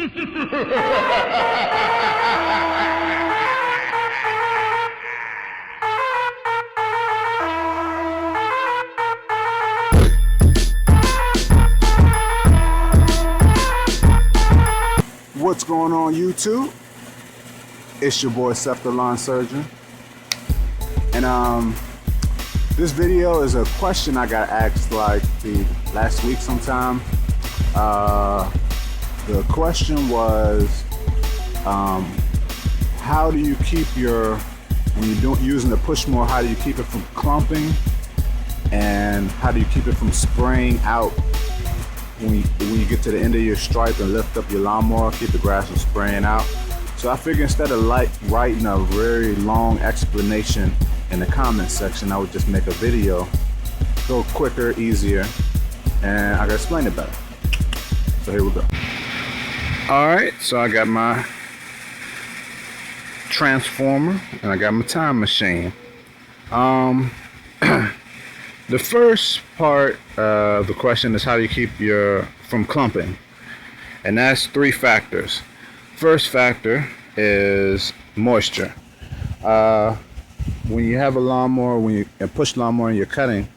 What's going on, YouTube? It's your boy Seth the Lawn Surgeon, and this video is a question I got asked like the last week sometime. The question was, how do you keep your, when you're using the push mower, how do you keep it from clumping, and how do you keep it from spraying out when you get to the end of your stripe and lift up your lawnmower, keep the grass from spraying out. So I figured instead of writing a very long explanation in the comment section, I would just make a video, go quicker, easier, and I can explain it better. So here we go. Alright, so I got my transformer and I got my time machine. The first part of the question is how do you keep from clumping, and that's three factors. First factor is moisture. When you have a lawnmower, a push lawnmower, and you're cutting,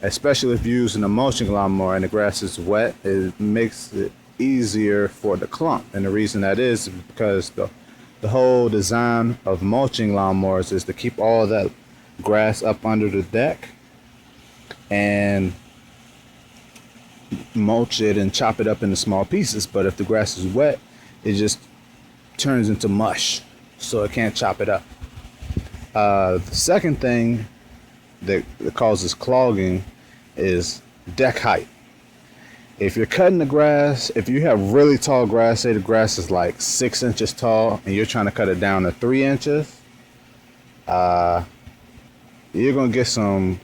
especially if you're using a mulching lawnmower and the grass is wet, it makes it easier for the clump. And the reason that is because the whole design of mulching lawnmowers is to keep all that grass up under the deck and mulch it and chop it up into small pieces. But if the grass is wet, it just turns into mush, so it can't chop it up. The second thing that causes clogging is deck height. If you're cutting the grass, if you have really tall grass, say the grass is like 6 inches tall and you're trying to cut it down to 3 inches, you're gonna get some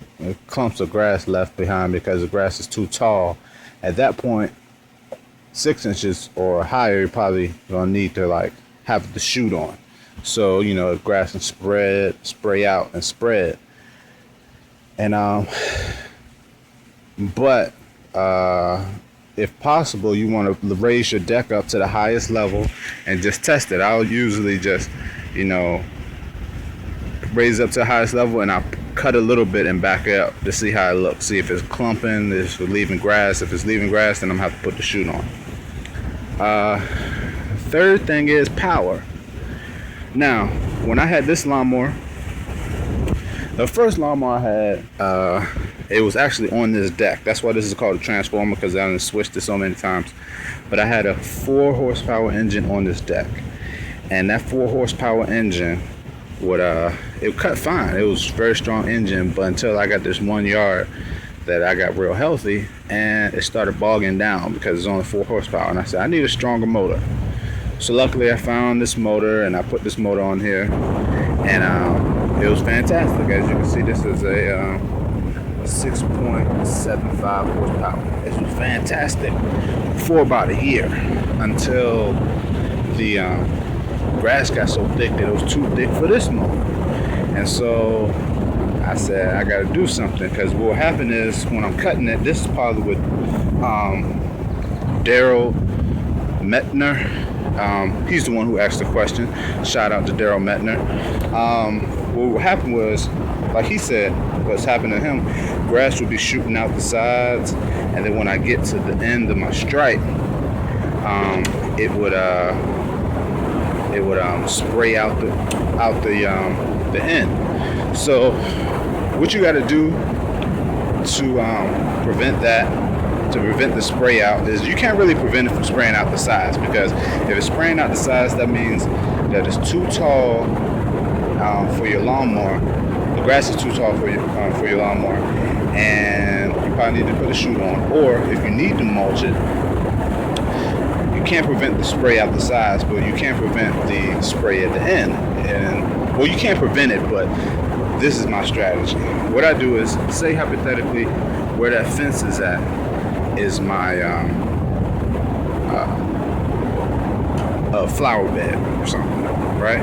clumps of grass left behind because the grass is too tall. At that point, 6 inches or higher, you're probably gonna need to like have the chute on, so you know the grass can spray out and spread. And but if possible, you want to raise your deck up to the highest level and just test it. I'll usually just, you know, raise it up to the highest level and I'll cut a little bit and back it up to see how it looks. See if it's clumping, if it's leaving grass. If it's leaving grass, then I'm gonna have to put the chute on. Third thing is power. Now, when I had this lawnmower, the first lawnmower I had, it was actually on this deck. That's why this is called a transformer, because I done switched it so many times. But I had a 4 horsepower engine on this deck, and that 4 horsepower engine would it cut fine. It was a very strong engine, but until I got this 1 yard that I got real healthy, and it started bogging down because it's only 4 horsepower. And I said I need a stronger motor. So luckily I found this motor and I put this motor on here, and it was fantastic. As you can see, this is a 6.75 horsepower. This was fantastic for about a year, until the grass got so thick that it was too thick for this mower. And so I said I gotta do something, because what will happen is when I'm cutting it, this is probably with Daryl Metner. He's the one who asked the question. Shout out to Daryl Metner. What happened was, like he said, what's happened to him, grass would be shooting out the sides, and then when I get to the end of my stripe, it would spray out the end. So what you got to do to prevent that, to prevent the spray out, is you can't really prevent it from spraying out the sides, because if it's spraying out the sides, that means that it's too tall for your lawnmower. The grass is too tall for your lawnmower, and you probably need to put a chute on. Or if you need to mulch it, you can't prevent the spray out the sides, but you can prevent the spray at the end. And well, you can't prevent it, but this is my strategy. What I do is, say hypothetically, where that fence is at is my flower bed or something, right?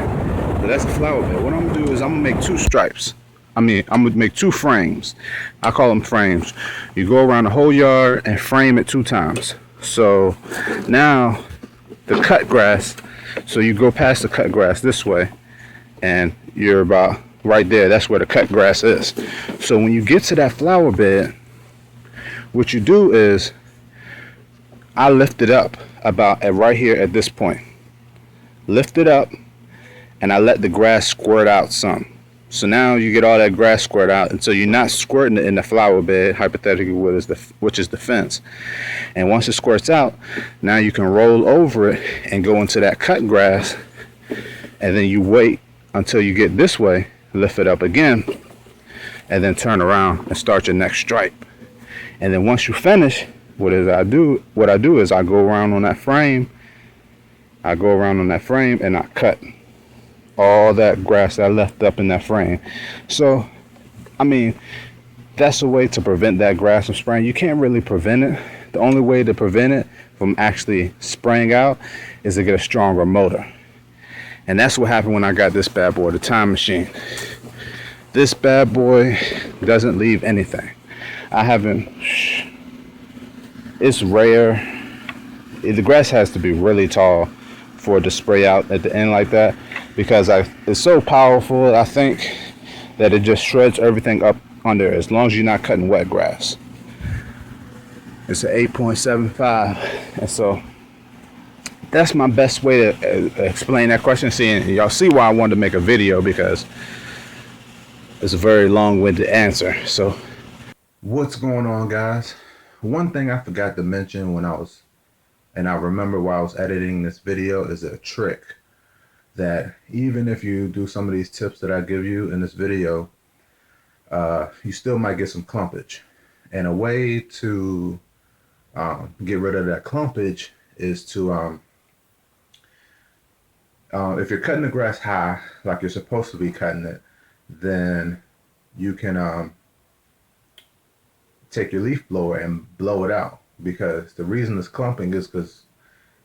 So that's a flower bed. What I'm gonna do is I'm gonna make 2 stripes. I'm gonna make 2 frames. I call them frames. You go around the whole yard and frame it 2 times. So now the cut grass. So you go past the cut grass this way, and you're about right there. That's where the cut grass is. So when you get to that flower bed, what you do is I lift it up about at right here at this point. Lift it up, and I let the grass squirt out some. So now you get all that grass squirt out, and so you're not squirting it in the flower bed, hypothetically, which is the fence. And once it squirts out, now you can roll over it and go into that cut grass, and then you wait until you get this way, lift it up again, and then turn around and start your next stripe. And then once you finish, what I do is I go around on that frame. And I cut all that grass that I left up in that frame. So, I mean, that's a way to prevent that grass from spraying. You can't really prevent it. The only way to prevent it from actually spraying out is to get a stronger motor. And that's what happened when I got this bad boy, the time machine. This bad boy doesn't leave anything. It's rare. The grass has to be really tall for it to spray out at the end like that, because it's so powerful. I think that it just shreds everything up under, as long as you're not cutting wet grass. It's an 8.75, and so that's my best way to explain that question. Y'all see why I wanted to make a video, because it's a very long-winded answer. So what's going on, guys? One thing I forgot to mention and I remember while I was editing this video, is a trick that even if you do some of these tips that I give you in this video, you still might get some clumpage. And a way to get rid of that clumpage is to, if you're cutting the grass high, like you're supposed to be cutting it, then you can take your leaf blower and blow it out. Because the reason it's clumping is because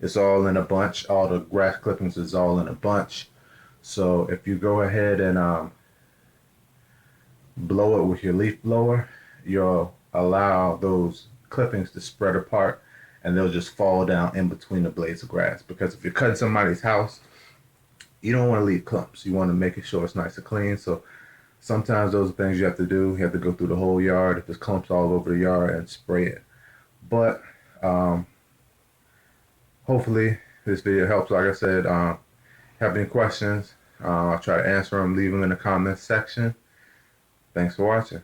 it's all in a bunch. All the grass clippings is all in a bunch. So if you go ahead and blow it with your leaf blower, you'll allow those clippings to spread apart, and they'll just fall down in between the blades of grass. Because if you're cutting somebody's house, you don't want to leave clumps. You want to make sure it's nice and clean. So sometimes those are things you have to do. You have to go through the whole yard if there's clumps all over the yard and spray it. But hopefully this video helps. Like I said, have any questions, I'll try to answer them. Leave them in the comments section. Thanks for watching.